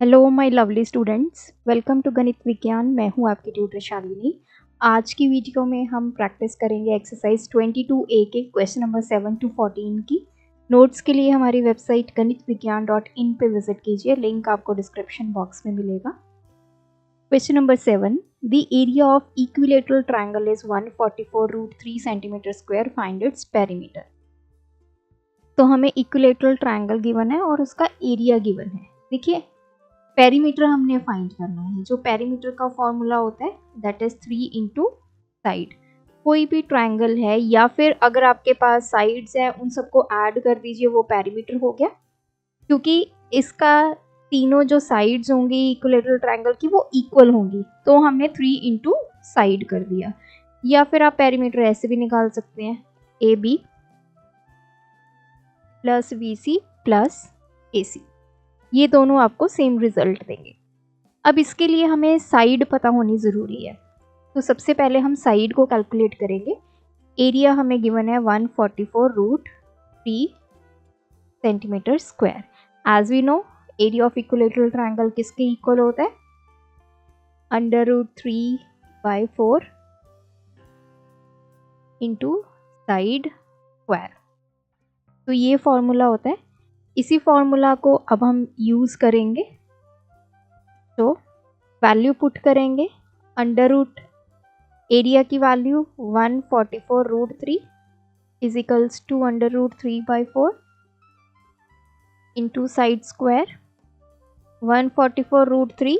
Hello my lovely students, welcome to गणित विज्ञान। मैं हूं आपकी ट्यूटर शालिनी। आज की वीडियो में हम प्रैक्टिस करेंगे एक्सरसाइज 22A के क्वेश्चन नंबर 7 to 14 की। नोट्स के लिए हमारी वेबसाइट ganitviggyan.in पे विजिट कीजिए, लिंक आपको डिस्क्रिप्शन बॉक्स में मिलेगा। Question number 7, the area of equilateral triangle is 144√3 centimetre square, find its perimeter. तो हमें इक्विलेटरल ट्रायंगल गिवन है और उसका एरिया गिवन है। देखिए, पेरीमीटर हमने फाइंड करना है। जो पेरीमीटर का फॉर्मूला होता है दैट इज 3 इंटू साइड। कोई भी ट्राइंगल है या फिर अगर आपके पास साइड्स है उन सबको ऐड कर दीजिए, वो पेरीमीटर हो गया। क्योंकि इसका तीनों जो साइड्स होंगी इक्विलेटरल ट्राइंगल की वो इक्वल होंगी, तो हमने 3 इंटू साइड कर दिया। या फिर आप पेरीमीटर ऐसे भी निकाल सकते हैं, A B plus B C plus A C. ये दोनों आपको सेम रिजल्ट देंगे। अब इसके लिए हमें साइड पता होनी ज़रूरी है, तो सबसे पहले हम साइड को कैलकुलेट करेंगे। एरिया हमें गिवन है 144√3 centimetre square. As we know, area of equilateral triangle किसके इक्वल होता है? √3/4 इंटू साइड स्क्वायर। तो ये फॉर्मूला होता है। इसी फॉर्मूला को अब हम यूज़ करेंगे। तो वैल्यू पुट करेंगे, अंडर रूट एरिया की value 144√3 is equals to √3/4 into side square 144√3।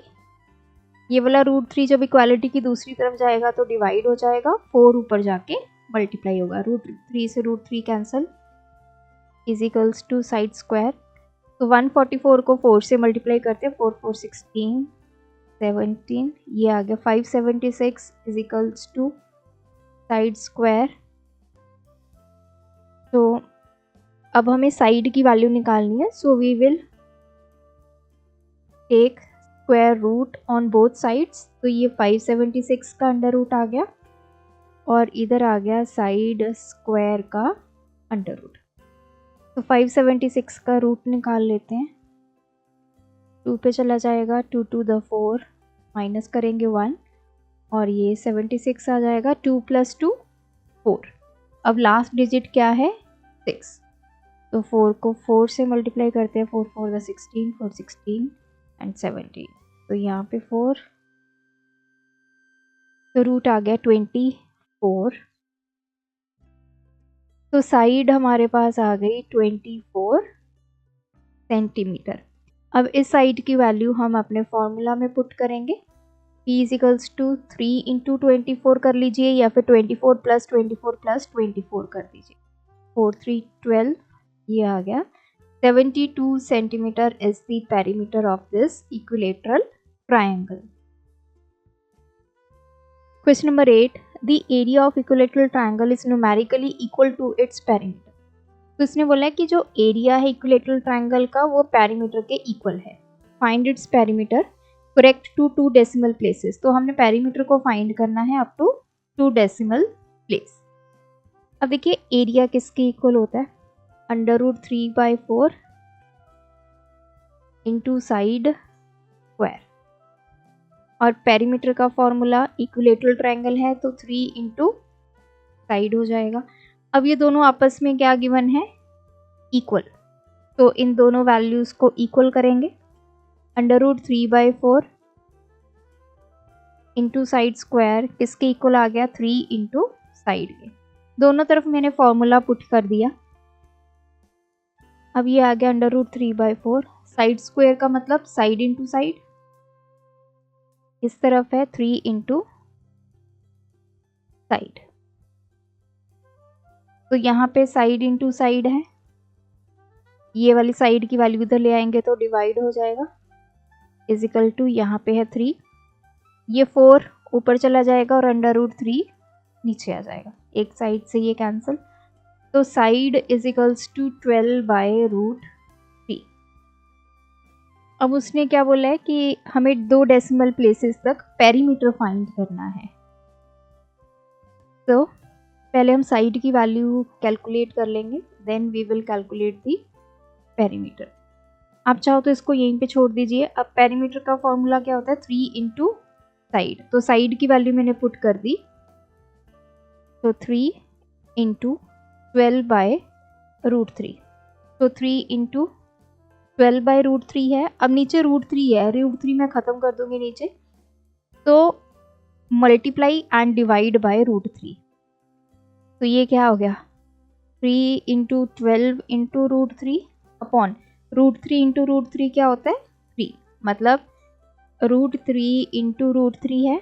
ये वाला √3 जब इक्वालिटी की दूसरी तरफ जाएगा तो डिवाइड हो जाएगा, 4 ऊपर जाके मल्टीप्लाई होगा, √3 से √3 cancel is equals to side square. तो 144 को 4 से मल्टीप्लाई करते हैं, 4 4 16 17, ये आ गया 576 is equals to side square. तो अब हमें साइड की वैल्यू निकालनी है, so we will take square root on both sides. तो ये 576 का अंडर रूट आ गया और इधर आ गया साइड स्क्वायर का अंडर रूट। तो 576 का रूट निकाल लेते हैं। 2 पे चला जाएगा, 2 to the 4 माइनस करेंगे 1 और ये 76 आ जाएगा। 2 + 2 4। अब लास्ट डिजिट क्या है? 6। तो 4 को 4 से मल्टीप्लाई करते हैं, 4 4 16, 4 16 एंड 17। तो यहाँ पे 4, तो रूट आ गया 24। तो साइड हमारे पास आ गई 24 सेंटीमीटर। अब इस साइड की वैल्यू हम अपने फॉर्मूला में पुट करेंगे। P = 3 इंटू 24 कर लीजिए या फिर 24 + 24 + 24 कर दीजिए। 4 3 12, ये आ गया 72 centimetre is the perimeter of this equilateral triangle. Question number 8, the area of equilateral triangle is numerically equal to its perimeter. तो इसने बोला है कि जो एरिया है इक्विलेटरल ट्रायंगल का वो पेरीमीटर के इक्वल है। Find its perimeter correct to 2 decimal places. तो हमने पेरीमीटर को फाइंड करना है अप टू 2 डेसिमल प्लेस। अब देखिए, एरिया किसके इक्वल होता है? √3/4 इंटू साइड स्क्वायर। और पेरीमीटर का फॉर्मूला इक्विलेटरल ट्रायंगल है तो 3 इंटू साइड हो जाएगा। अब ये दोनों आपस में क्या गिवन है? इक्वल। तो इन दोनों वैल्यूज को इक्वल करेंगे। √3/4 इंटू साइड स्क्वायर किसके इक्वल आ गया? 3 इंटू साइड के। दोनों तरफ मैंने फॉर्मूला पुट कर दिया। अब ये आ गया √3/4। साइड स्क्वायर का मतलब साइड इंटू साइड, इस तरफ है 3 इंटू साइड। तो यहाँ पे साइड इंटू साइड है, ये वाली साइड की वैल्यू इधर ले आएंगे तो डिवाइड हो जाएगा, इज इक्वल टू यहाँ पे है 3, ये 4 ऊपर चला जाएगा और √3 नीचे आ जाएगा, एक साइड से ये कैंसिल। तो साइड इज इक्वल्स टू 12/√3। अब उसने क्या बोला है कि हमें 2 डेसिमल प्लेसेस तक पेरीमीटर फाइंड करना है। तो पहले हम साइड की वैल्यू कैलकुलेट कर लेंगे, then we will calculate the perimeter. आप चाहो तो इसको यहीं पे छोड़ दीजिए। अब पेरीमीटर का फॉर्मूला क्या होता है, 3 इंटू साइड, तो साइड की वैल्यू मैंने पुट कर दी, तो 3 इंटू 12 बाय रूट 3, तो 3 इंटू 12 बाय रूट 3 है। अब नीचे रूट 3 है, रूट 3 मैं ख़त्म कर दूंगी नीचे, तो multiply and divide by root 3, तो ये क्या हो गया, 3 into 12 into root 3 upon root 3 into root 3 क्या होता है 3, मतलब रूट 3 इंटू रूट 3 है,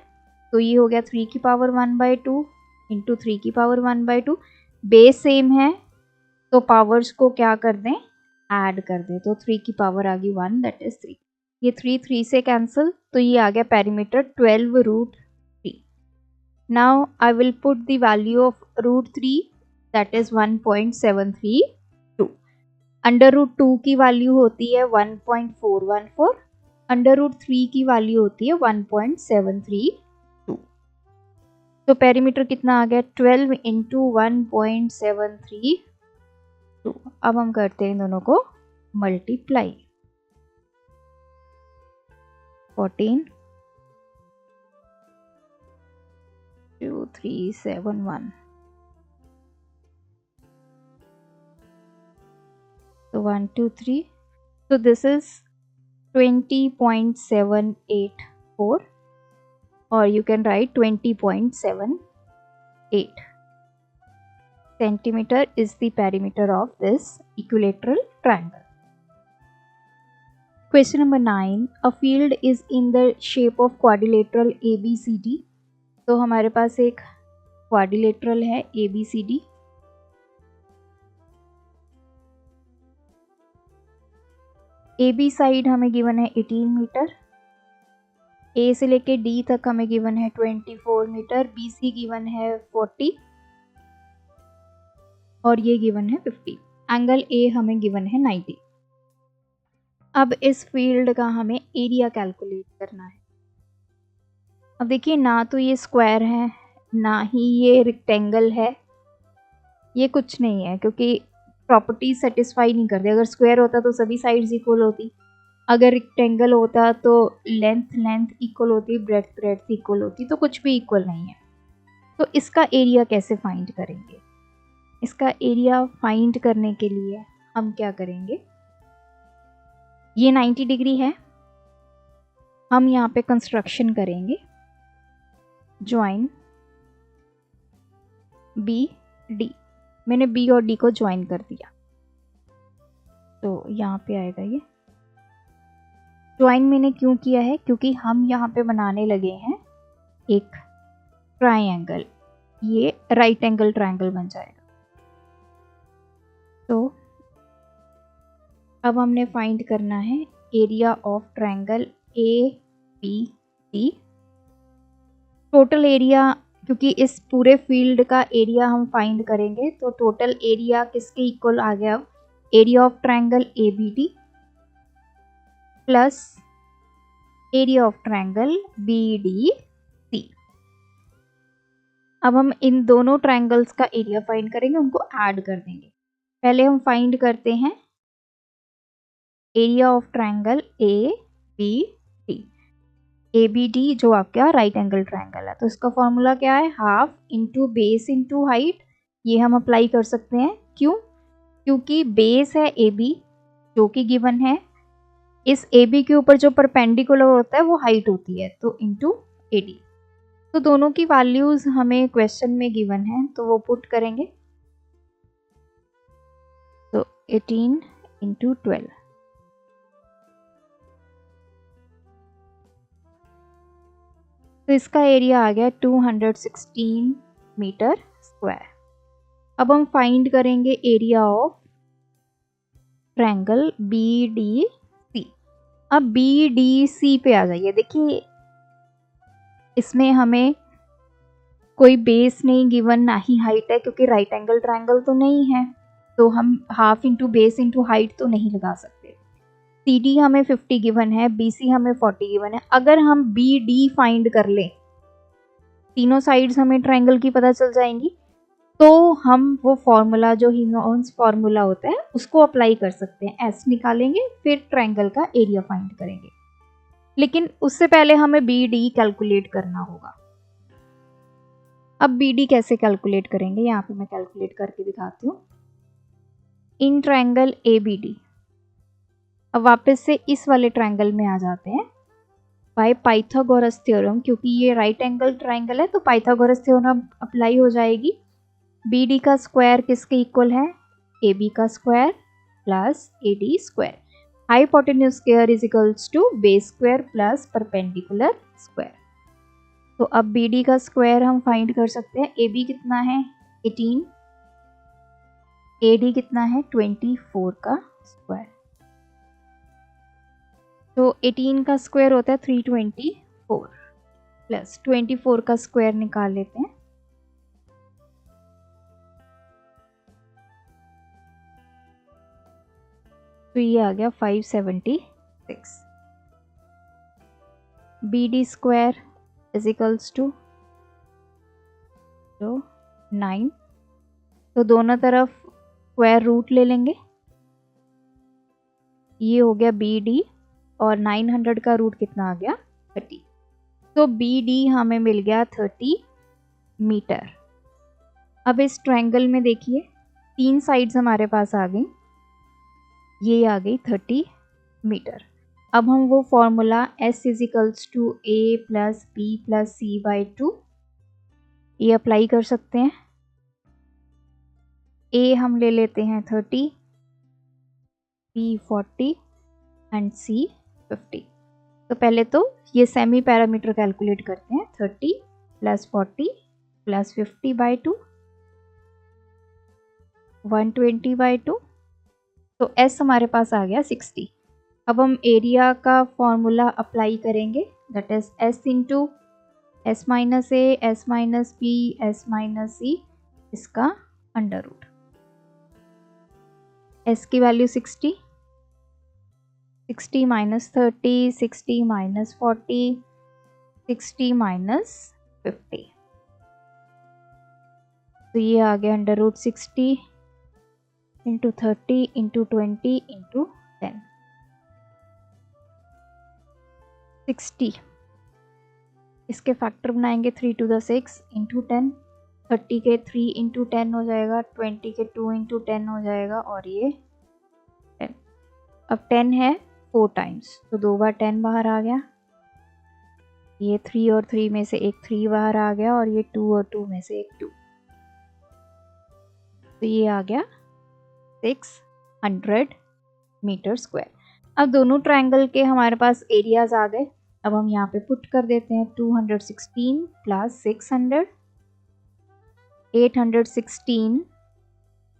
तो ये हो गया 3 की पावर 1/2 इंटू 3 की पावर 1/2। बेस सेम है तो पावर्स को क्या कर दें, ऐड कर दें, तो 3 की पावर आ गई 1, दैट इज 3। ये 3 से कैंसिल, तो ये आ गया perimeter 12 root 3। Now I will put the value of root 3, that is 1.732। Under root 2 की वैल्यू होती है 1.414, अंडर रूट 3 की वैल्यू होती है 1.732। तो पेरीमीटर कितना आ गया, 12 इंटू 1.732। अब हम करते हैं इन दोनों को मल्टीप्लाई, 14 2371, तो 1 2 3, so this is 20.784, or you can write 20.78 centimeter is the perimeter of this equilateral triangle. Question number 9, a field is in the shape of quadrilateral ABCD। तो हमारे पास एक क्वाड्रिलेटरल है ABCD, AB साइड हमें given है 18 metre, A से लेके D तक हमें गिवन है 24 मीटर, BC गिवन है 40 और ये गिवन है 50, एंगल A हमें गिवन है 90। अब इस फील्ड का हमें एरिया कैलकुलेट करना है। अब देखिए, ना तो ये स्क्वायर है ना ही ये रेक्टेंगल है, ये कुछ नहीं है, क्योंकि प्रॉपर्टी सेटिस्फाई नहीं करती। अगर स्क्वायर होता तो सभी साइड्स इक्वल होती, अगर रेक्टेंगल होता तो लेंथ इक्वल होती, ब्रेड्थ इक्वल होती, तो कुछ भी इक्वल नहीं है। तो इसका एरिया कैसे फाइंड करेंगे, इसका एरिया फाइंड करने के लिए हम क्या करेंगे, ये 90 डिग्री है, हम यहाँ पे कंस्ट्रक्शन करेंगे, ज्वाइन बी डी, मैंने बी और डी को ज्वाइन कर दिया, तो यहाँ पे आएगा ये ज्वाइन मैंने क्यों किया है, क्योंकि हम यहाँ पे बनाने लगे हैं एक ट्राइंगल, ये राइट एंगल ट्राइंगल बन जाएगा। तो अब हमने फाइंड करना है area of triangle ABCD। Total area, क्योंकि इस पूरे फील्ड का एरिया हम फाइंड करेंगे, तो टोटल एरिया किसके इक्वल आ गया, area of triangle ABD plus area of triangle BDC। अब हम इन दोनों ट्राइंगल्स का एरिया फाइंड करेंगे, उनको ऐड कर देंगे। पहले हम फाइंड करते हैं एरिया ऑफ ट्राइंगल ABD जो आपका राइट एंगल ट्राइंगल है, तो इसका फॉर्मूला क्या है, half into base into height. ये हम अप्लाई कर सकते हैं, क्यों, क्योंकि बेस है AB जो कि गिवन है, इस AB के ऊपर जो परपेंडिकुलर होता है वो हाइट होती है, तो इंटू AD। तो दोनों की वैल्यूज हमें क्वेश्चन में गिवन है, तो वो पुट करेंगे, तो 18 इंटू 12, तो इसका एरिया आ गया 216 मीटर स्क्वायर। अब हम फाइंड करेंगे एरिया ऑफ ट्रायंगल BDC। अब BDC पे आ जाइए, देखिए इसमें हमें कोई बेस नहीं गिवन, ना ही हाइट है, क्योंकि राइट एंगल ट्रायंगल तो नहीं है, तो हम half into base into height तो नहीं लगा सकते। CD हमें 50 गिवन है, BC हमें 40 गिवन है। अगर हम BD फाइंड कर ले, तीनों साइड्स हमें ट्रायंगल की पता चल जाएंगी, तो हम वो फॉर्मूला जो हीनॉन्स फॉर्मूला होता है उसको अप्लाई कर सकते हैं। एस निकालेंगे, फिर ट्रायंगल का एरिया फाइंड करेंगे, लेकिन उससे पहले हमें बी डी कैलकुलेट करना होगा। अब बी डी कैसे कैलकुलेट करेंगे, यहाँ पे मैं कैलकुलेट करके दिखाती हूँ। In triangle A B D, अब वापस से इस वाले ट्रायंगल में आ जाते हैं बाय पाइथागोरस थ्योरम, क्योंकि ये राइट एंगल ट्रायंगल है तो पाइथागोरस थ्योरम अप्लाई हो जाएगी। बी डी का स्क्वायर किसके इक्वल है, ए बी का square plus A D square. Hypotenuse square is equals to base square plus perpendicular square. तो अब बी डी का स्क्वायर हम फाइंड कर सकते हैं। ए बी कितना है 18, ए डी कितना है 24 का स्क्वायर। तो 18 का स्क्वायर होता है 324 प्लस 24 का स्क्वायर निकाल लेते हैं। तो ये आ गया 576। B D square is equals to 9। तो दोनों तरफ स्क्वायर रूट ले लेंगे। ये हो गया बी डी और 900 का रूट कितना आ गया 30। तो बी डी हमें मिल गया 30 मीटर। अब इस ट्रायंगल में देखिए 3 साइड्स हमारे पास आ गई, ये आ गई 30 मीटर। अब हम वो formula S is equals to A plus B plus C by 2 ये अप्लाई कर सकते हैं। ए हम ले लेते हैं 30, बी 40 एंड सी 50। तो पहले तो ये सेमी पैरामीटर कैलकुलेट करते हैं। 30 प्लस 40 प्लस 50 बाई 2 120 बाई 2। तो S हमारे पास आ गया 60। अब हम एरिया का फॉर्मूला अप्लाई करेंगे, that is S into S minus A S minus B S minus C, इसका अंडर रूट। S की वैल्यू 60, 60 माइनस 30, 60 माइनस 40, 60 माइनस 50। तो ये आ गया under root 60 into 30 into 20 into 10। 60 इसके फैक्टर बनाएंगे 3 टू द 6 इंटू 10। 30 के 3 इंटू 10 हो जाएगा, 20 के 2 इंटू 10 हो जाएगा, और ये 10। अब 10 है 4 टाइम्स, तो 2 बार 10 बाहर आ गया। ये 3 और 3 में से एक 3 बाहर आ गया, और ये 2 और 2 में से एक 2। तो ये आ गया 600 मीटर स्क्वायर। अब दोनों ट्रायंगल के हमारे पास एरियाज आ गए। अब हम यहाँ पे पुट कर देते हैं 216 plus 600, 816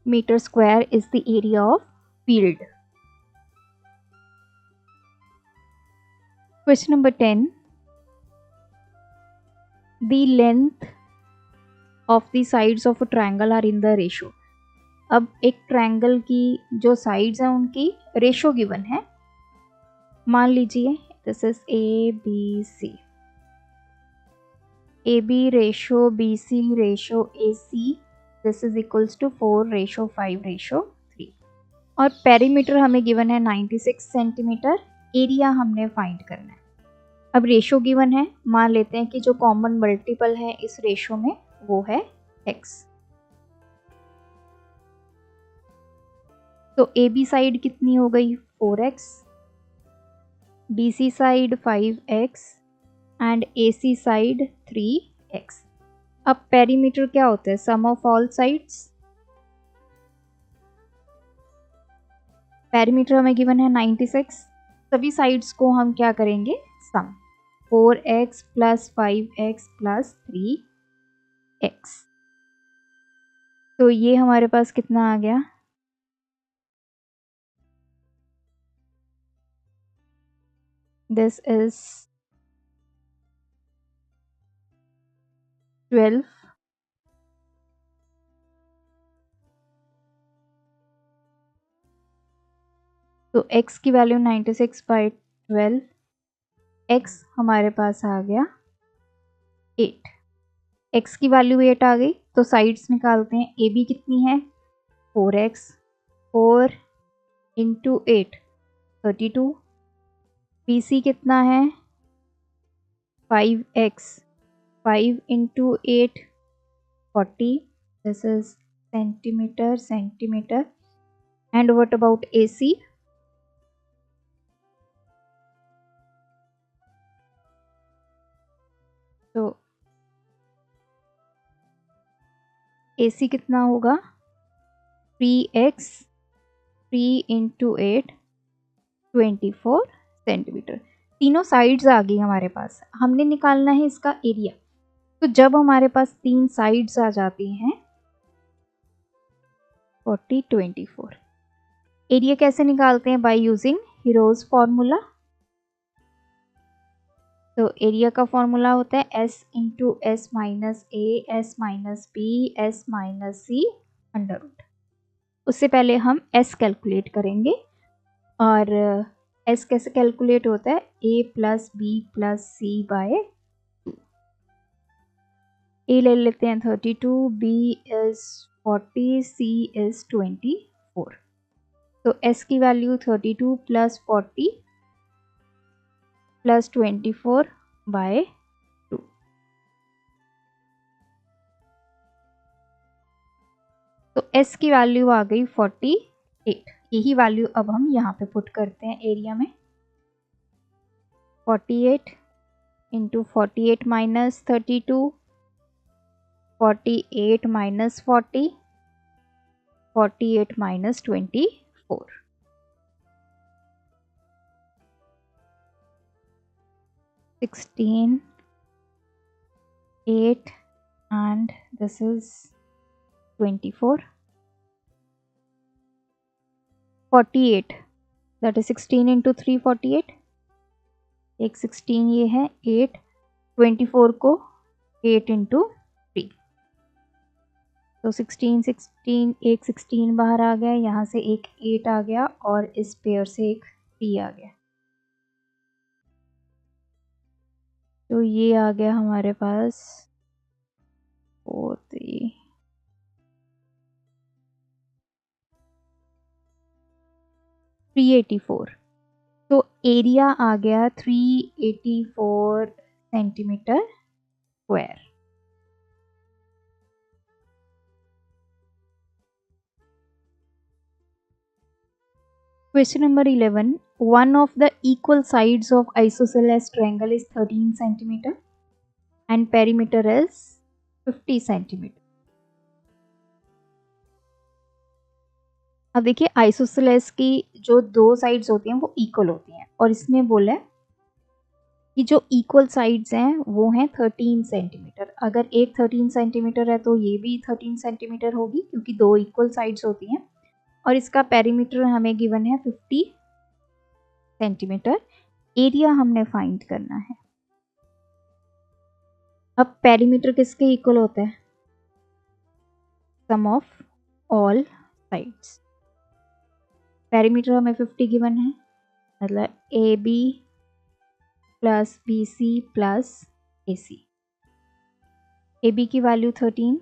metre square is the area of field. Question number 10, the length of the sides of a triangle are in the ratio। अब एक ट्रायंगल की जो साइड्स हैं उनकी रेशो गिवन है। मान लीजिए this is A B C, A B ratio B C ratio A C, this is equals to 4 ratio 5 ratio 3। और पेरीमीटर हमें गिवन है 96 सेंटीमीटर। एरिया हमने फाइंड करना है। अब रेशो गिवन है, मान लेते हैं कि जो कॉमन मल्टीपल है इस रेशो में वो है x। तो ए बी साइड कितनी हो गई 4x, B C side 5x and A C side 3x। अब पेरीमीटर क्या होता है, sum of all sides. Perimeter हमें गिवन है 96, सभी साइड्स को हम क्या करेंगे सम, 4x plus 5x plus 3x। तो ये हमारे पास कितना आ गया, दिस इज 12 तो x की वैल्यू 96 बाई 12, x हमारे पास आ गया 8। x की वैल्यू 8 आ गई तो साइड्स निकालते हैं। ए बी कितनी है 4x, 4 इंटू 8 32। बी सी कितना है 5x, 5 into 8 40। This is centimetre. And what about A C? तो ए सी कितना होगा 3x, 3 इंटू 8 24 सेंटीमीटर। तीनों साइड्स आ गई हमारे पास। हमने निकालना है इसका एरिया। तो जब हमारे पास 3 साइड्स आ जाती हैं 40 24, एरिया कैसे निकालते हैं? By using Hero's formula. तो एरिया का फॉर्मूला होता है s into s minus A, s minus B, s minus C under root. उससे पहले हम s कैलकुलेट करेंगे। और s कैसे कैलकुलेट होता है? a plus B plus C by 2। a ले लेते हैं 32, b इज 40, c इज 24। तो s की वैल्यू 32 प्लस 40 प्लस 24 बाय 2। तो s की वैल्यू आ गई 48। यही वैल्यू अब हम यहाँ पे पुट करते हैं एरिया में। 48 into 48 minus 32, 48 minus 40, 48 minus 24, 16, 8 and this is 24, 48 that is 16 into 3 48। एक 16 ये है 8, 24 को 8 इंटू 3। तो 16 एक 16 बाहर आ गया, यहाँ से एक 8 आ गया और इस पेयर से एक 3 आ गया। तो ये आ गया हमारे पास 4 3 384। तो एरिया आ गया 384 centimetre square. Question number 11. One of the equal sides of isosceles triangle is 13 centimeter and perimeter is 50 centimeter. अब देखिए आइसोसेलेस की जो दो साइड्स होती हैं वो इक्वल होती हैं और इसने बोला है कि जो इक्वल साइड्स हैं वो हैं 13 सेंटीमीटर। अगर एक 13 सेंटीमीटर है तो ये भी 13 सेंटीमीटर होगी क्योंकि दो इक्वल साइड्स होती हैं। और इसका पेरीमीटर हमें गिवन है 50 सेंटीमीटर। एरिया हमने फाइंड करना है। अब पेरीमीटर किसके इक्वल होता है? Sum of all sides. Perimeter हमें 50 गिवन है, मतलब A B plus B C plus A C. A B की value 13,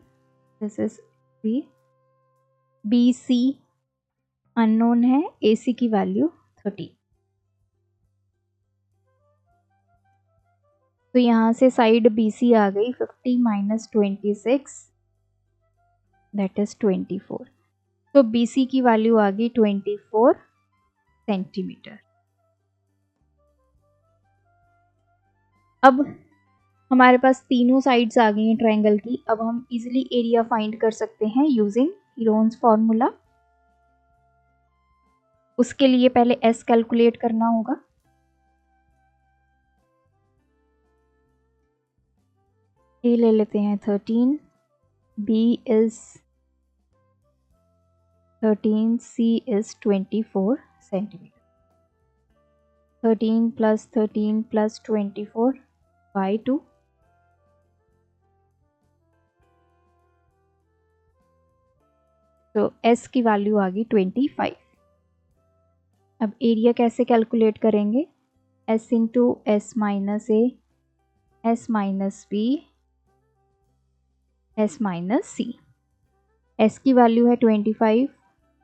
this is B C unknown है, ए सी की वैल्यू 30। तो यहाँ से साइड बी सी आ गई 50 माइनस 26 दैट इज 24। तो बी सी की वैल्यू आ गई 24 सेंटीमीटर। अब हमारे पास तीनों साइड्स आ गई हैं ट्रायंगल की। अब हम इजीली एरिया फाइंड कर सकते हैं यूजिंग हीरोन्स फॉर्मूला। उसके लिए पहले एस कैलकुलेट करना होगा। ए ले लेते हैं 13, B is 13, C is 24 centimetre. 13 plus 13 plus 24 by 2। तो एस की वैल्यू आ गई 25। अब एरिया कैसे कैलकुलेट करेंगे? S into s minus A, s minus B S minus C. S की वैल्यू है 25,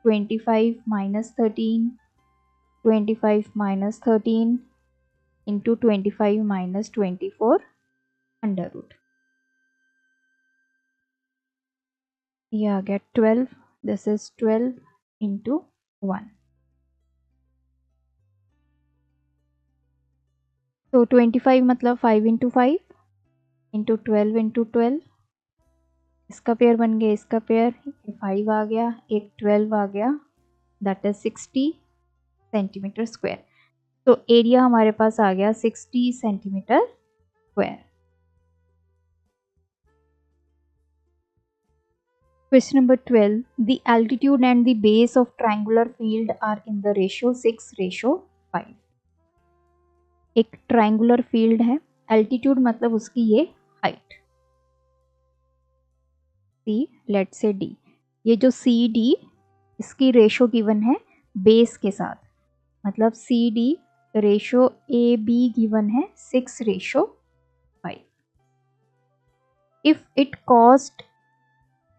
25 minus 13, 25 minus 13 into 25 minus 24 under root. ये आ गया 12, दिस इज 12 इंटू 1। तो 25 मतलब 5 इंटू 5 इंटू 12 इंटू 12, इसका पेयर बन गया, इसका पेयर 5 आ गया, एक 12 आ गया, दैट इज 60 सेंटीमीटर स्क्वायर। तो एरिया हमारे पास आ गया 60 centimetre square. Question number 12. The altitude and the base of triangular field are in the ratio 6:5. एक ट्रायंगुलर फील्ड है, एल्टीट्यूड मतलब उसकी ये height, C let say D. ये जो सी डी, इसकी रेशो गिवन है बेस के साथ, मतलब C D ratio A B given है 6:5। इफ इट कॉस्ट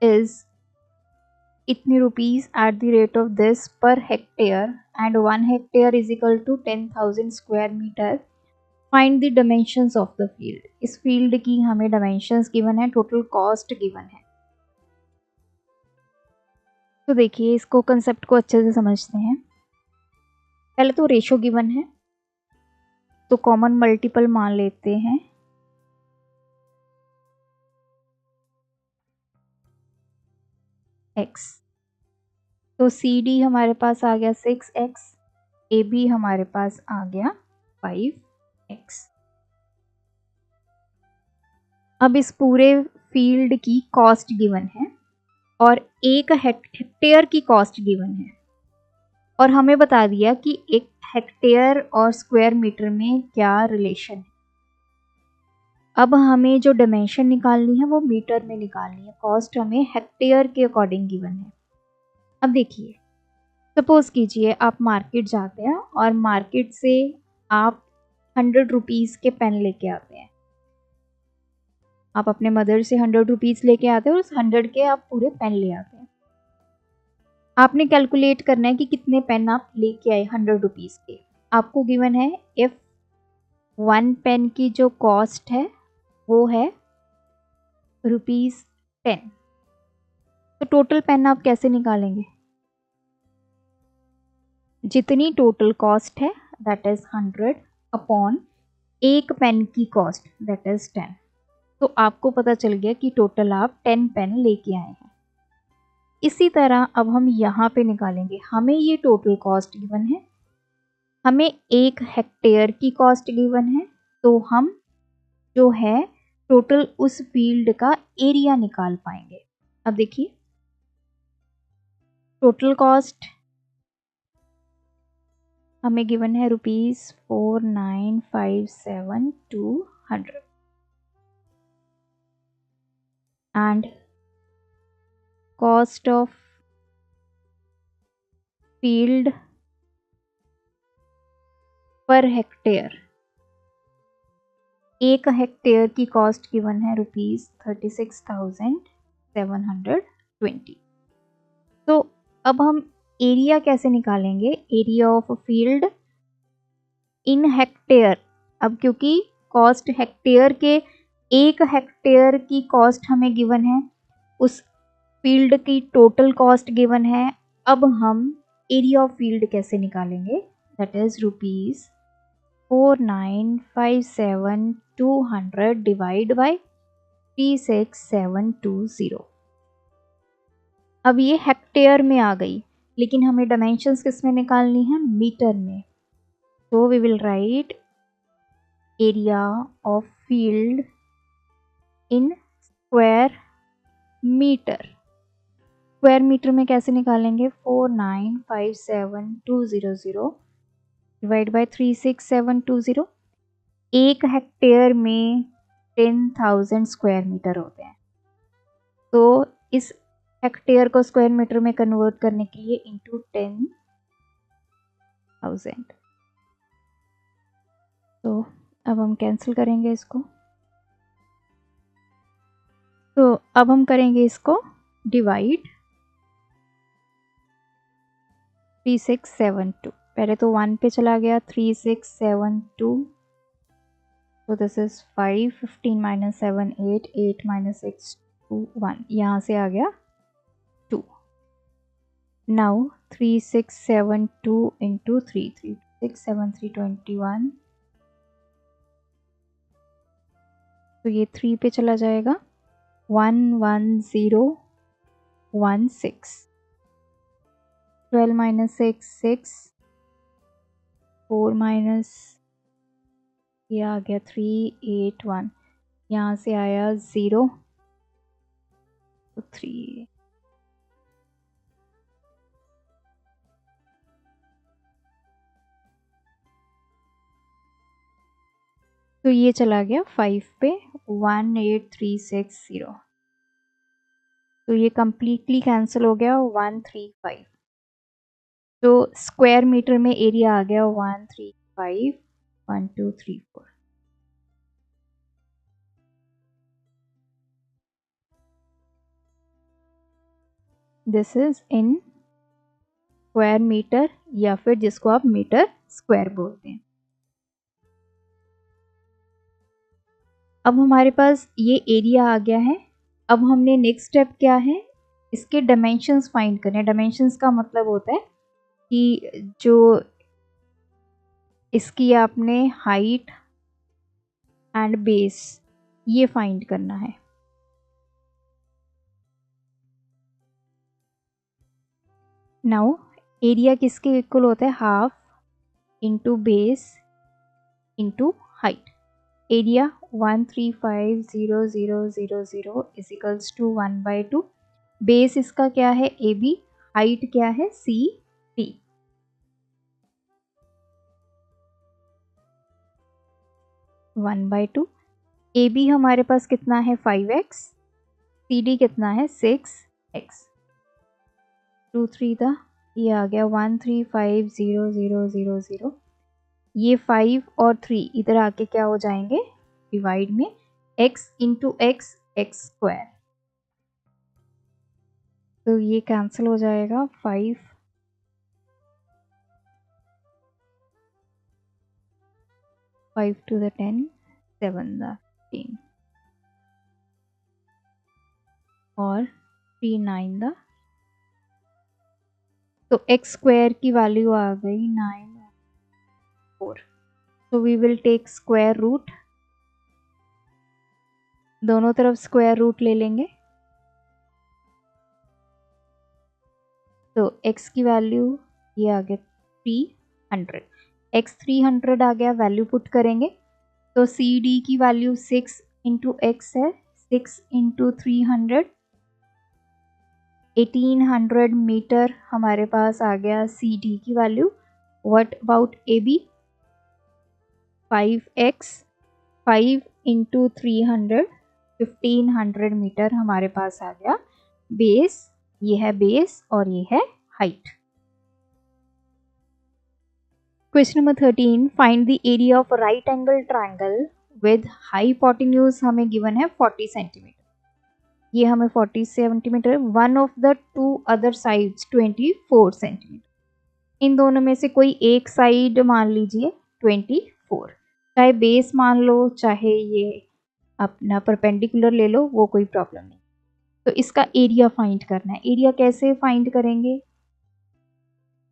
इज इतनी rupees at the rate of this per hectare and 1 hectare is equal to 10,000 square metre, find the dimensions of the field. इस field की हमें dimensions given है, total cost given है। तो देखिए इसको concept को अच्छे से समझते हैं। पहले तो रेशो गिवन है, तो कॉमन मल्टीपल मान लेते हैं, x। तो सी डी हमारे पास आ गया 6x, ए बी हमारे पास आ गया 5x। अब इस पूरे फील्ड की कॉस्ट गिवन है और एक हेक्टेयर की कॉस्ट गिवन है, और हमें बता दिया कि एक हेक्टेयर और स्क्वायर मीटर में क्या रिलेशन है। अब हमें जो डायमेंशन निकालनी है वो मीटर में निकालनी है, कॉस्ट हमें हेक्टेयर के अकॉर्डिंग गिवन है। अब देखिए, सपोज कीजिए आप मार्केट जाते हैं और मार्केट से आप 100 रुपीज़ के पेन लेके आते हैं। आप अपने मदर से 100 रुपीज़ लेके आते हैं और उस 100 के आप पूरे पेन ले आते हैं। आपने कैलकुलेट करना है कि कितने पेन आप लेके आए 100 रुपीज़ के। आपको गिवन है इफ 1 पेन की जो कॉस्ट है वो है ₹10। तो टोटल पेन आप कैसे निकालेंगे? जितनी टोटल कॉस्ट है दैट इज 100 अपॉन एक पेन की कॉस्ट दैट इज 10। तो आपको पता चल गया कि टोटल आप 10 पेन लेके आए हैं। इसी तरह अब हम यहाँ पे निकालेंगे, हमें ये टोटल कॉस्ट गिवन है, हमें एक हेक्टेयर की कॉस्ट गिवन है, तो हम जो है टोटल उस फील्ड का एरिया निकाल पाएंगे। अब देखिए टोटल कॉस्ट हमें गिवन है ₹4957,200 and cost of field per hectare, एक हेक्टेयर की कॉस्ट गिवन है ₹36,720। तो अब हम एरिया कैसे निकालेंगे? Area of field in hectare. अब क्योंकि कॉस्ट हेक्टेयर के, एक हेक्टेयर की कॉस्ट हमें गिवन है, उस फील्ड की टोटल कॉस्ट गिवन है। अब हम एरिया ऑफ फील्ड कैसे निकालेंगे? That is ₹4957,200 divide by 36720। अब ये हेक्टेयर में आ गई, लेकिन हमें डायमेंशंस किस में निकालनी है? मीटर में। तो we will write area of field in square metre. Square metre में कैसे निकालेंगे? 4957,200 डिवाइड बाय 36720। एक हेक्टेयर में 10,000 स्क्वायर मीटर होते हैं, तो इस हेक्टेयर को स्क्वायर मीटर में कन्वर्ट करने के लिए इंटू 10,000। तो अब हम कैंसिल करेंगे इसको। तो अब हम करेंगे इसको डिवाइड 3672, पहले तो 1 पे चला गया 3672, तो दिस इज 5, 15 माइनस 7 8, 8 माइनस 6 2 1, यहाँ से आ गया 2. नाउ 3672 इंटू 3, 367321, तो ये 3 पे चला जाएगा 11016. 12 माइनस 6 6, 4 माइनस ये आ गया 381, यहाँ से आया 0 तो 3. तो ये चला गया 5 पे 18360, तो ये कंप्लीटली कैंसिल हो गया 135. तो स्क्वायर मीटर में एरिया आ गया 1351234. This is in square metre, या फिर जिसको आप मीटर स्क्वायर बोलते हैं. अब हमारे पास ये एरिया आ गया है. अब हमने नेक्स्ट स्टेप क्या है, इसके डायमेंशंस फाइंड करने. डायमेंशंस का मतलब होता है कि जो इसकी आपने हाइट एंड बेस ये फाइंड करना है. नाउ एरिया किसके इक्वल होता है, half into base into height. Area 1350000 is equals to 1/2. Base इसका क्या है, ए बी. हाइट क्या है, C D. One by two. A B हमारे पास कितना है 5x, सी डी कितना है 6x. 2 3 था, ये आ गया 1350000. ये 5 और 3 इधर आके क्या हो जाएंगे, डिवाइड में x इंटू एक्स स्क्वायर. तो ये कैंसिल हो जाएगा 5 5 to the 10, 7 the 10 और 3 9 the. तो x स्क्वायर की वैल्यू आ गई 9.4. तो we will take square root, दोनों तरफ स्क्वायर रूट ले लेंगे. तो x की वैल्यू ये आ गया 300. x 300 आ गया, वैल्यू पुट करेंगे तो सी डी की वैल्यू 6 इंटू एक्स है. 6 इंटू 300, 1800 मीटर हमारे पास आ गया सी डी की value. What about A B, 5x, 5 into 300, 1500 metre हमारे पास आ गया. बेस, ये है बेस और ये है height. Question number 13, find the area of right angle triangle with hypotenuse हमें गिवन है 40 सेंटीमीटर. ये हमें 40 centimetre, one of the two other sides 24 centimetre. इन दोनों में से कोई एक साइड मान लीजिए 24, चाहे बेस मान लो चाहे ये अपना परपेंडिकुलर ले लो, वो कोई प्रॉब्लम नहीं. तो इसका एरिया फाइंड करना है. एरिया कैसे फाइंड करेंगे,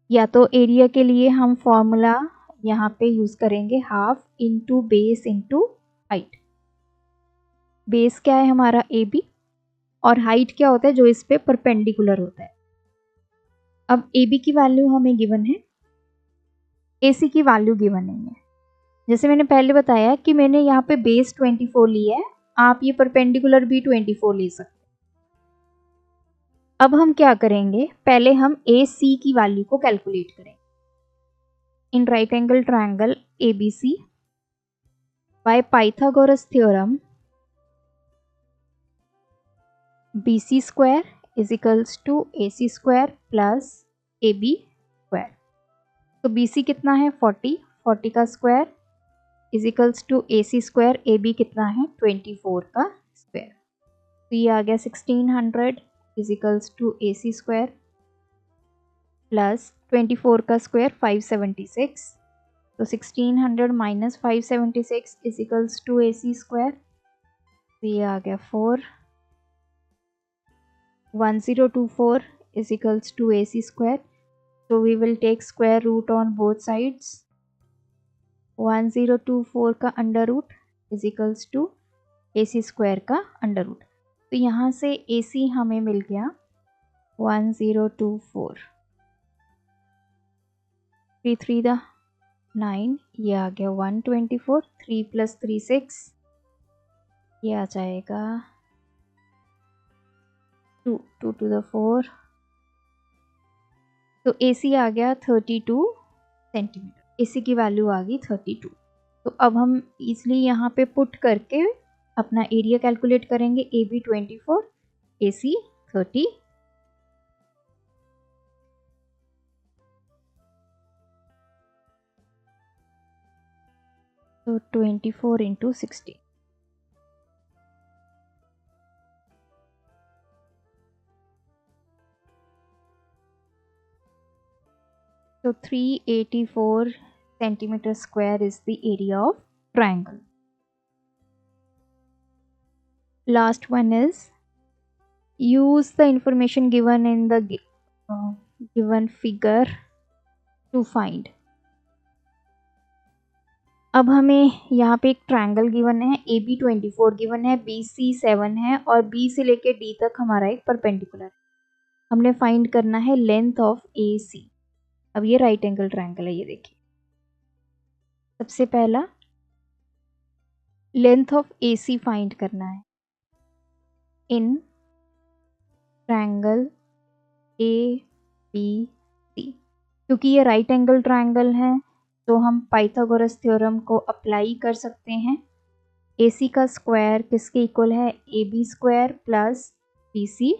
या तो एरिया के लिए हम फॉर्मूला यहाँ पे यूज करेंगे, half into base into height. Base क्या है हमारा ए बी, और हाइट क्या होता है, जो इस पे परपेंडिकुलर होता है. अब ए बी की वैल्यू हमें गिवन है, ए सी की वैल्यू गिवन नहीं है. जैसे मैंने पहले बताया कि मैंने यहाँ पे बेस 24 लिया है, आप ये परपेंडिकुलर भी 24 ले सकते. अब हम क्या करेंगे, पहले हम ए सी की वैल्यू को कैलकुलेट करेंगे. In right angle triangle A B C, by Pythagoras theorem B C square is equals to A C square plus A B square. तो बी सी कितना है 40, 40 का square is equals to A C square. A B कितना है 24 का square. तो ये आ गया 1600 equals to AC square plus 24 का स्क्वायर 576, तो 1600 minus 576 equals to AC square, तो ये आ गया 4, 1024 equals to AC square, so we will take square root on both sides, 1024 का under root is equals to AC square का under root. तो यहाँ से AC हमें मिल गया 1024, 3 3 द 9, ये आ गया 124, 3 प्लस 3 6, ये आ जाएगा 2 2 टू द 4, तो AC आ गया 32 सेंटीमीटर। AC की वैल्यू आ गई 32। तो अब हम इसलिए यहाँ पे पुट करके अपना एरिया कैलकुलेट करेंगे। AB 24, AC 30, तो 24 into 60, so 384 centimeter square is the area of triangle. Last one is use the information given in the given figure to find. अब हमें यहाँ पे एक ट्रायंगल गिवन है, AB 24 गिवन है, BC 7 है और B से लेके D तक हमारा एक परपेंडिकुलर है। हमने फाइंड करना है लेंथ ऑफ AC। अब ये राइट एंगल ट्रायंगल है, ये देखिए। सबसे पहला लेंथ ऑफ AC फाइंड करना है इन ट्रायंगल ABC। क्योंकि ये राइट एंगल ट्रायंगल है तो हम पाइथागोरस थ्योरम को अप्लाई कर सकते हैं। AC का स्क्वायर किसके इक्वल है? AB square plus BC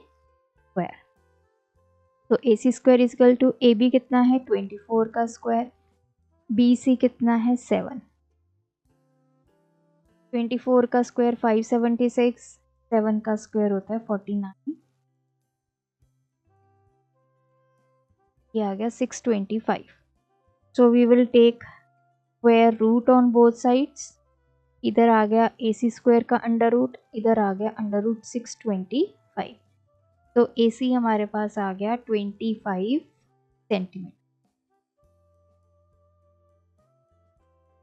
square. तो AC square is equal to AB कितना है? 24 का स्क्वायर, BC कितना है? 7। 24 का स्क्वायर 576, 7 का स्क्वायर होता है 49, ये आ गया 625। So we will take square root on both sides. इधर आ गया AC स्क्वायर का अंडर रूट, इधर आ गया अंडर रूट 625। तो AC हमारे पास आ गया 25 सेंटीमीटर।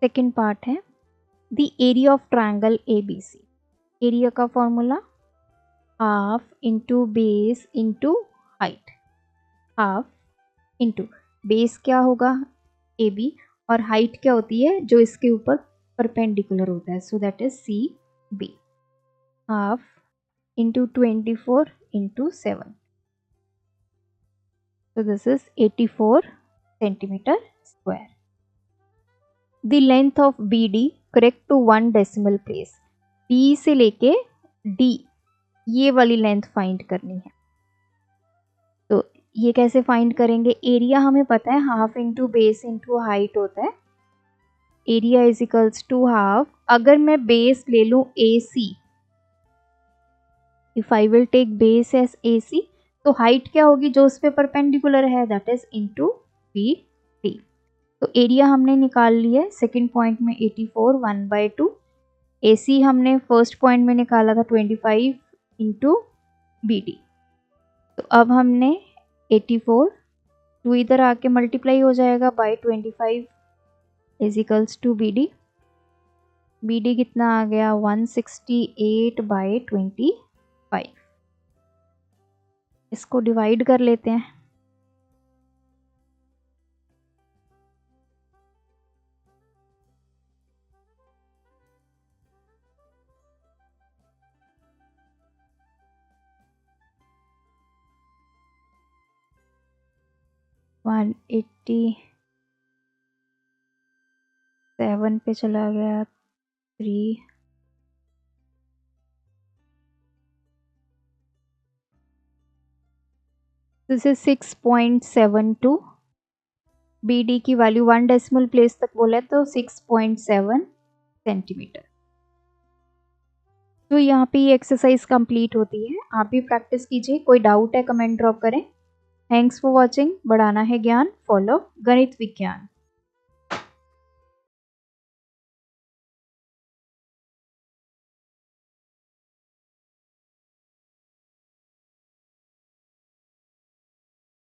सेकेंड पार्ट है the area of triangle ABC। Area का formula half into base into height. Half into base क्या होगा? AB, और हाइट क्या होती है? जो इसके ऊपर परपेंडिकुलर होता है, so that is CB। Half into 24 into 7, so this is 84 centimeter square. The length of BD correct to 1 decimal place. B से लेके D ये वाली लेंथ फाइंड करनी है। तो ये कैसे फाइंड करेंगे? एरिया हमें पता है half into base into height होता है। Area is equals to half. अगर मैं बेस ले लूँ AC, if I will take base as AC, तो हाइट क्या होगी जो उस पर परपेंडिकुलर है? That is into BD। तो एरिया हमने निकाल लिया सेकेंड पॉइंट में 84 1/2। AC हमने फर्स्ट पॉइंट में निकाला था 25 इंटू BD। तो अब हमने 84 टू इधर आके मल्टीप्लाई हो जाएगा by 25 is equals to BD। BD कितना आ गया? 168/25। इसको डिवाइड कर लेते हैं। वन 87 पे चला गया 3, दिस इज 6.72। BD की वैल्यू 1 डेसिमल प्लेस तक बोला तो 6.7 सेंटीमीटर। तो यहाँ पे ये एक्सरसाइज कंप्लीट होती है। आप भी प्रैक्टिस कीजिए। कोई डाउट है कमेंट ड्रॉप करें। Thanks for watching. बढ़ाना है ज्ञान, फॉलो गणित विज्ञान।